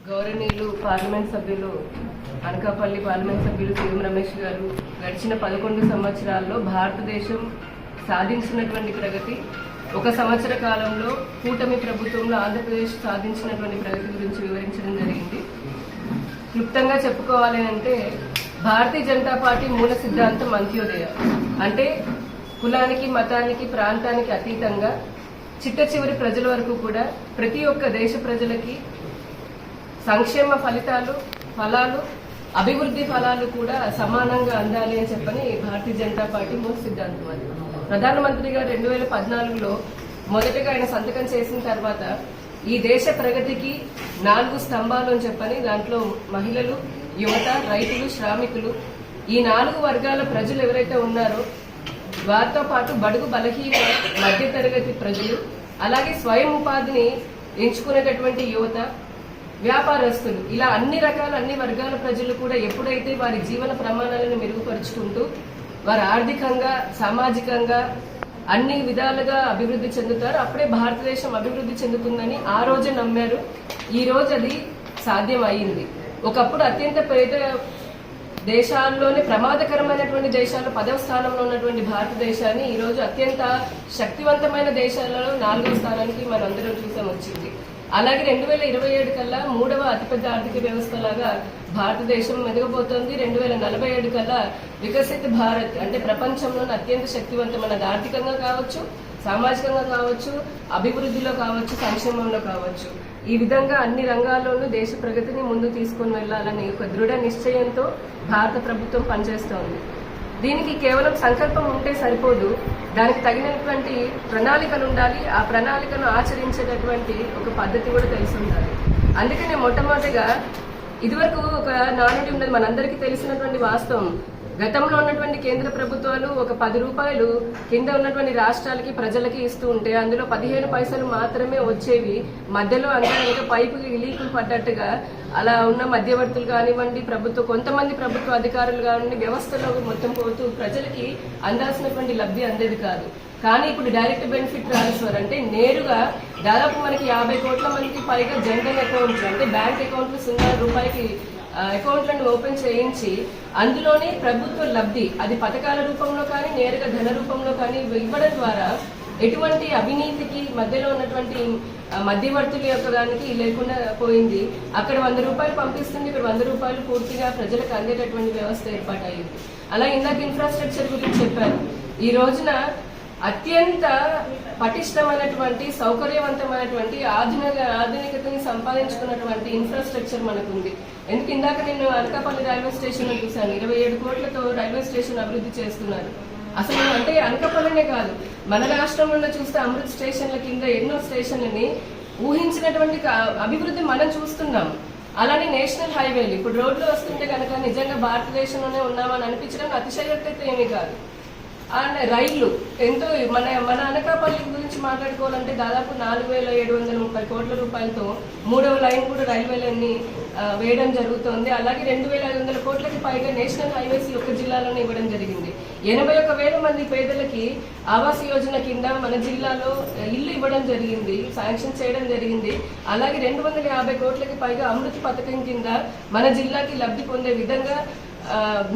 గౌరవనీయులు పార్లమెంట్ సభ్యులు అనకాపల్లి పార్లమెంట్ సభ్యులు సీఎం రమేష్ గారు గడిచిన 11 సంవత్సరాల్లో భారతదేశం సాధించినటువంటి ప్రగతి, ఒక సంవత్సర కాలంలో కూటమి ప్రభుత్వంలో ఆంధ్రప్రదేశ్ సాధించినటువంటి ప్రగతి గురించి వివరించడం జరిగింది. క్లుప్తంగా చెప్పుకోవాలి అంటే భారతీయ జనతా పార్టీ మూల సిద్ధాంతం అంత్యోదయ, అంటే కులానికి, మతానికి, ప్రాంతానికి అతీతంగా చిట్ట చివరి ప్రజల వరకు కూడా ప్రతి ఒక్క దేశ ప్రజలకి సంక్షేమ ఫలాలు, అభివృద్ధి ఫలాలు కూడా సమానంగా అందాలి అని చెప్పని భారతీయ జనతా పార్టీ మూల సిద్ధాంతం. అది ప్రధానమంత్రి గారు 2014లో మొదటగా ఆయన సంతకం చేసిన తర్వాత ఈ దేశ ప్రగతికి 4 స్తంభాలు అని చెప్పని, దాంట్లో మహిళలు, యువత, రైతులు, శ్రామికులు, ఈ 4 వర్గాల ప్రజలు ఎవరైతే ఉన్నారో వారితో పాటు బడుగు బలహీన మధ్యతరగతి ప్రజలు, అలాగే స్వయం ఉపాధిని ఎంచుకునేటటువంటి యువత, వ్యాపారస్తులు, ఇలా అన్ని వర్గాల ప్రజలు కూడా ఎప్పుడైతే వారి జీవన ప్రమాణాలను మెరుగుపరుచుకుంటూ వారు ఆర్థికంగా, సామాజికంగా అన్ని విధాలుగా అభివృద్ధి చెందుతారు, అప్పుడే భారతదేశం అభివృద్ధి చెందుతుందని ఆ రోజే నమ్మారు. ఈ రోజు అది సాధ్యం అయింది. ఒకప్పుడు అత్యంత పేద దేశాల్లోనే ప్రమాదకరమైనటువంటి దేశాల్లో 10వ స్థానంలో ఉన్నటువంటి భారతదేశాన్ని ఈ రోజు అత్యంత శక్తివంతమైన దేశాలలో 4వ స్థానానికి మనందరం చూసాం వచ్చింది. అలాగే 2027 కల్లా 3వ అతిపెద్ద ఆర్థిక వ్యవస్థలాగా భారతదేశం మెదగబోతోంది. 2047 కల్లా వికసిత భారత్, అంటే ప్రపంచంలోని అత్యంత శక్తివంతమైనది, ఆర్థికంగా కావచ్చు, సామాజికంగా కావచ్చు, అభివృద్ధిలో కావచ్చు, సంక్షేమంలో కావచ్చు. ఈ విధంగా అన్ని రంగాల్లోనూ దేశ ప్రగతిని ముందు తీసుకుని వెళ్లాలని ఒక దృఢ నిశ్చయంతో భారత ప్రభుత్వం పనిచేస్తోంది. దీనికి కేవలం సంకల్పం ఉంటే సరిపోదు, దానికి తగినటువంటి ప్రణాళికలు ఉండాలి. ఆ ప్రణాళికను ఆచరించేటటువంటి ఒక పద్ధతి కూడా తెలిసి ఉండాలి. అందుకనే మొట్టమొదటిగా ఇదివరకు ఒక నానుడి ఉన్నది, మనందరికీ తెలిసినటువంటి వాస్తవం. గతంలో ఉన్నటువంటి కేంద్ర ప్రభుత్వాలు ఒక 10 రూపాయలు కింద ఉన్నటువంటి రాష్ట్రాలకి, ప్రజలకి ఇస్తూ ఉంటే అందులో 15 పైసలు మాత్రమే వచ్చేవి. మధ్యలో అంతా ఇంకా పైపుకి లీకులు పడ్డట్టుగా అలా ఉన్న మధ్యవర్తులు కానివ్వండి, కొంతమంది ప్రభుత్వ అధికారులు కానివ్వండి, వ్యవస్థలో మొత్తం పోతూ ప్రజలకి అందాల్సినటువంటి లబ్ధి అందేది కాదు. కానీ ఇప్పుడు డైరెక్ట్ బెనిఫిట్ ట్రాన్స్ఫర్ అంటే నేరుగా దాదాపు మనకి 50 కోట్ల మందికి పైగా జనరల్ అకౌంట్లు, అంటే బ్యాంక్ అకౌంట్లు 0 రూపాయకి అకౌంట్లను ఓపెన్ చేయించి అందులోనే ప్రభుత్వ లబ్ధి, అది పథకాల రూపంలో కానీ నేరుగా ధన రూపంలో కానీ ఇవ్వడం ద్వారా ఎటువంటి అవినీతికి మధ్యలో ఉన్నటువంటి మధ్యవర్తుల యొక్క దానికి లేకుండా పోయింది. అక్కడ 100 రూపాయలు పంపిస్తుంది, ఇక్కడ 100 రూపాయలు పూర్తిగా ప్రజలకు అందేటటువంటి వ్యవస్థ ఏర్పాటైంది. అలా ఇందాక ఇన్ఫ్రాస్ట్రక్చర్ గురించి చెప్పారు. ఈ రోజున అత్యంత పటిష్టమైనటువంటి, సౌకర్యవంతమైనటువంటి ఆధునికతని సంపాదించుకున్నటువంటి ఇన్ఫ్రాస్ట్రక్చర్ మనకుంది. ఎందుకు ఇందాక నేను అనకాపల్లి రైల్వే స్టేషన్ చూశాను, 27 కోట్లతో రైల్వే స్టేషన్ అభివృద్ధి చేస్తున్నారు. అసలు అంటే అనకాపల్లినే కాదు, మన రాష్ట్రంలో చూస్తే అమృత్ స్టేషన్ల కింద ఎన్నో స్టేషన్లని ఊహించినటువంటి అభివృద్ధి మనం చూస్తున్నాం. అలానే నేషనల్ హైవేలు ఇప్పుడు రోడ్లు వస్తుంటే కనుక నిజంగా భారతదేశంలోనే ఉన్నామని అనిపించడం అతిశయోక్తి ఏమీ కాదు. అండ్ రైళ్లు ఎంతో మన అనకాపల్లి గురించి మాట్లాడుకోవాలంటే దాదాపు 4,730 కోట్ల రూపాయలతో 3వ లైన్ కూడా రైల్వే లైన్ ని వేయడం జరుగుతోంది. అలాగే 2,500 కోట్లకి పైగా నేషనల్ హైవేస్ ఒక్క జిల్లాలోనే ఇవ్వడం జరిగింది. 81,000 మంది పేదలకి ఆవాస్ యోజన కింద మన జిల్లాలో ఇల్లు ఇవ్వడం జరిగింది, శాంక్షన్ చేయడం జరిగింది. అలాగే 250 కోట్లకి పైగా అమృత్ పథకం కింద మన జిల్లాకి లబ్ధి పొందే విధంగా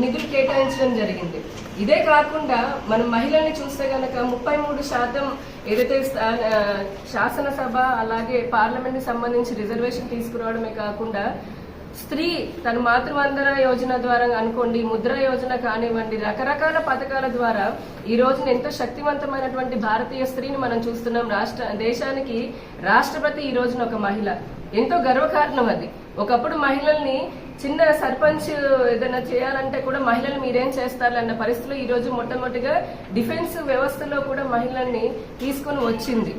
నిధులు కేటాయించడం జరిగింది. ఇదే కాకుండా మనం మహిళల్ని చూస్తే గనక 33% ఏదైతే శాసనసభ అలాగే పార్లమెంట్ కి సంబంధించి రిజర్వేషన్ తీసుకురావడమే కాకుండా స్త్రీ తన మాతృవందన యోజన ద్వారా అనుకోండి, ముద్ర యోజన కానివ్వండి, రకరకాల పథకాల ద్వారా ఈ రోజున ఎంతో శక్తివంతమైనటువంటి భారతీయ స్త్రీని మనం చూస్తున్నాం. దేశానికి రాష్ట్రపతి ఈ రోజున ఒక మహిళ, ఎంతో గర్వకారణం అది. ఒకప్పుడు మహిళల్ని చిన్న సర్పంచ్ ఏదైనా చేయాలంటే కూడా మహిళలు మీరేం చేస్తారు అన్న పరిస్థితులు ఈ రోజు మొట్టమొదటిగా డిఫెన్స్ వ్యవస్థలో కూడా మహిళల్ని తీసుకుని వచ్చింది.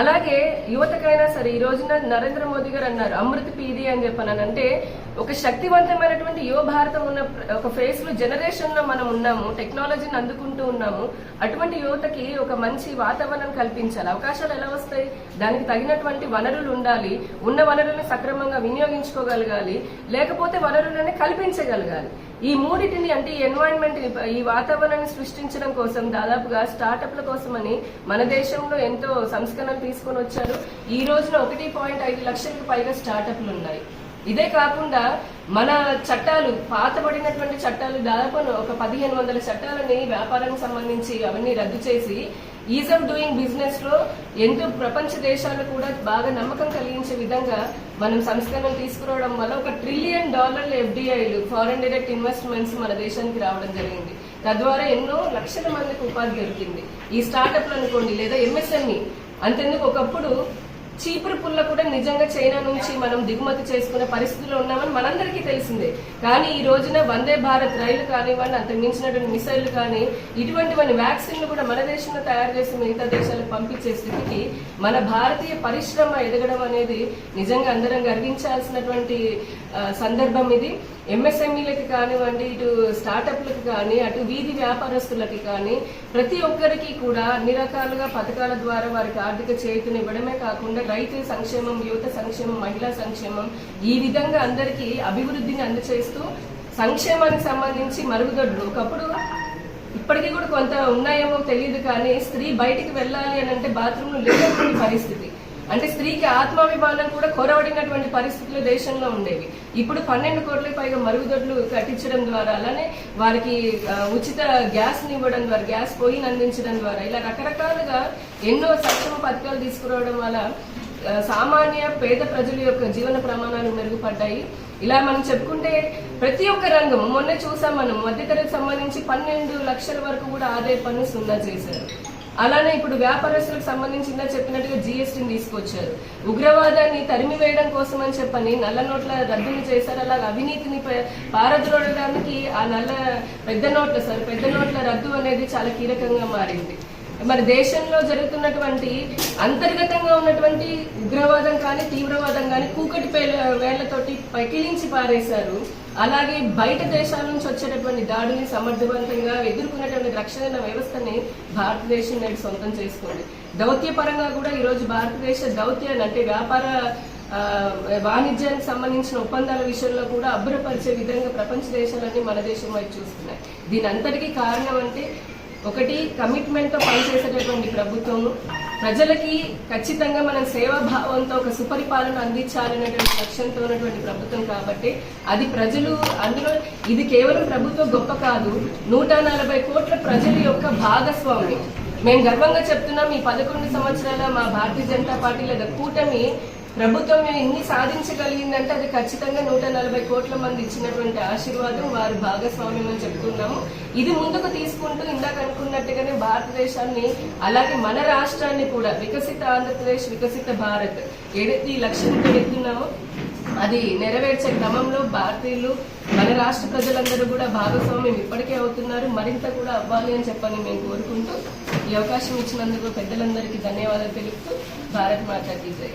అలాగే యువతకైనా సరే ఈ రోజున నరేంద్ర మోదీ గారు అన్నారు అమృత్ పీది అని చెప్పాను. అంటే ఒక శక్తివంతమైనటువంటి యువ భారతం ఉన్న ఒక ఫేస్ లో జనరేషన్ లో మనం ఉన్నాము, టెక్నాలజీని అందుకుంటూ ఉన్నాము. అటువంటి యువతకి ఒక మంచి వాతావరణం కల్పించాలి. అవకాశాలు ఎలా వస్తాయి? దానికి తగినటువంటి వనరులు ఉండాలి. ఉన్న వనరులను సక్రమంగా వినియోగించుకోగలగాలి, లేకపోతే వనరులని కల్పించగలగాలి. ఈ మూడింటిని, అంటే ఈ ఎన్వైరన్మెంట్, ఈ వాతావరణాన్ని సృష్టించడం కోసం దాదాపుగా స్టార్టప్ల కోసమని మన దేశంలో ఎంతో సంస్కరణలు తీసుకొని వచ్చారు. ఈ రోజున 1.5 లక్షలకు పైగా స్టార్టప్లు ఉన్నాయి. ఇదే కాకుండా మన చట్టాలు, పాతబడినటువంటి చట్టాలు దాదాపు ఒక 1500 చట్టాలని వ్యాపారానికి సంబంధించి అవన్నీ రద్దు చేసి ఈజ్ ఆఫ్ డూయింగ్ బిజినెస్ లో ఎంతో ప్రపంచ దేశాలు కూడా బాగా నమ్మకం కలిగించే విధంగా మనం సంస్కరణలు తీసుకురావడం వల్ల $1 ట్రిలియన్ FDIలు, ఫారెన్ డైరెక్ట్ ఇన్వెస్ట్మెంట్స్ మన దేశానికి రావడం జరిగింది. తద్వారా ఎన్నో లక్షల మందికి ఉపాధి దొరికింది. ఈ స్టార్టప్లు అనుకోండి లేదా MSME, అంతెందుకు ఒకప్పుడు చీపురు పుల్ల కూడా నిజంగా చైనా నుంచి మనం దిగుమతి చేసుకునే పరిస్థితిలో ఉన్నామని మనందరికీ తెలిసిందే. కానీ ఈ రోజున వందే భారత్ రైలు కానివ్వండి, అంతకు మించినటువంటి మిసైళ్లు కానీ, ఇటువంటి వ్యాక్సిన్లు కూడా మన దేశంలో తయారు చేసి మిగతా దేశాలకు పంపించే స్థితికి మన భారతీయ పరిశ్రమ ఎదగడం అనేది నిజంగా అందరం గర్వించాల్సినటువంటి సందర్భం ఇది. MSMEలకి కానివ్వండి, ఇటు స్టార్టప్లకు కానీ, అటు వీధి వ్యాపారస్తులకి కానీ ప్రతి ఒక్కరికి కూడా అన్ని రకాలుగా పథకాల ద్వారా వారికి ఆర్థిక చేయూతనివ్వడమే కాకుండా రైతు సంక్షేమం, యువత సంక్షేమం, మహిళా సంక్షేమం, ఈ విధంగా అందరికీ అభివృద్ధిని అందచేస్తూ సంక్షేమానికి సంబంధించి మరుగుదొడ్లు ఒకప్పుడు ఇప్పటికీ కూడా కొంత ఉన్నాయేమో తెలియదు కానీ స్త్రీ బయటికి వెళ్ళాలి అని అంటే బాత్రూంలు లేనటువంటి పరిస్థితి. అంటే స్త్రీకి ఆత్మాభిమానం కూడా కొరవడినటువంటి పరిస్థితులు దేశంలో ఉండేవి. ఇప్పుడు 12 కోట్లకు పైగా మరుగుదొడ్లు కట్టించడం ద్వారా, అలానే వారికి ఉచిత గ్యాస్ ఇవ్వడం ద్వారా, గ్యాస్ పొయ్యిని అందించడం ద్వారా, ఇలా రకరకాలుగా ఎన్నో సంక్షేమ పథకాలు తీసుకురావడం వల్ల సామాన్య పేద ప్రజల యొక్క జీవన ప్రమాణాలు మెరుగుపడ్డాయి. ఇలా మనం చెప్పుకుంటే ప్రతి ఒక్క రంగం, మొన్నే చూసాం మనం, మధ్యతరగతికి సంబంధించి 12 లక్షల వరకు కూడా ఆదాయ పన్ను సున్నా చేశారు. అలానే ఇప్పుడు వ్యాపారస్తులకు సంబంధించిందా చెప్పినట్టుగా GSTని తీసుకొచ్చారు. ఉగ్రవాదాన్ని తరిమి వేయడం కోసం అని చెప్పని నల్ల నోట్ల రద్దుని చేశారు. అలాగే అవినీతిని పారద్రోలడానికి ఆ పెద్ద నోట్ల రద్దు అనేది చాలా కీలకంగా మారింది. మరి దేశంలో జరుగుతున్నటువంటి అంతర్గతంగా ఉన్నటువంటి ఉగ్రవాదం కానీ, తీవ్రవాదం కానీ కూకటి వేళ్లతోటి పకిలించి పారేశారు. అలాగే బయట దేశాల నుంచి వచ్చేటటువంటి దాడిని సమర్థవంతంగా ఎదుర్కొనేటువంటి రక్షణ వ్యవస్థని భారతదేశం నేడు సొంతం చేసుకుంది. దౌత్యపరంగా కూడా ఈరోజు భారతదేశ దౌత్యాన్ని, అంటే వ్యాపార వాణిజ్యానికి సంబంధించిన ఒప్పందాల విషయంలో కూడా అబ్బురపరిచే విధంగా ప్రపంచ దేశాలన్నీ మన దేశం వైపు చూస్తున్నాయి. దీని అంతటికీ కారణం అంటే ఒకటి, కమిట్మెంట్ తో పనిచేసేటటువంటి ప్రభుత్వము, ప్రజలకి ఖచ్చితంగా మనం సేవాభావంతో ఒక సుపరిపాలన అందించాలనేటువంటి లక్ష్యంతో ఉన్నటువంటి ప్రభుత్వం కాబట్టి అది ప్రజలు, అందులో ఇది కేవలం ప్రభుత్వం గొప్ప కాదు, 140 కోట్ల ప్రజల యొక్క భాగస్వామ్యం. మేము గర్వంగా చెప్తున్నాం, ఈ 11 సంవత్సరాల మా భారతీయ జనతా పార్టీ లేదా కూటమి ప్రభుత్వం ఇన్ని సాధించగలిగిందంటే అది ఖచ్చితంగా 140 కోట్ల మంది ఇచ్చినటువంటి ఆశీర్వాదం, వారి భాగస్వామ్యం అని చెప్తున్నాము. ఇది ముందుకు తీసుకుంటూ ఇందాక అనుకున్నట్టుగానే భారతదేశాన్ని, అలాగే మన రాష్ట్రాన్ని కూడా వికసిత ఆంధ్రప్రదేశ్, వికసిత భారత్ ఏదైతే ఈ లక్ష్యంతో ఎత్తున్నామో అది నెరవేర్చే క్రమంలో భారతీయులు, మన రాష్ట్ర ప్రజలందరూ కూడా భాగస్వామ్యం ఇప్పటికే అవుతున్నారు, మరింత కూడా అవ్వాలి అని చెప్పని మేము కోరుకుంటూ ఈ అవకాశం ఇచ్చినందుకు పెద్దలందరికీ ధన్యవాదాలు తెలుపుతూ భారత్ మాతా కీ జై.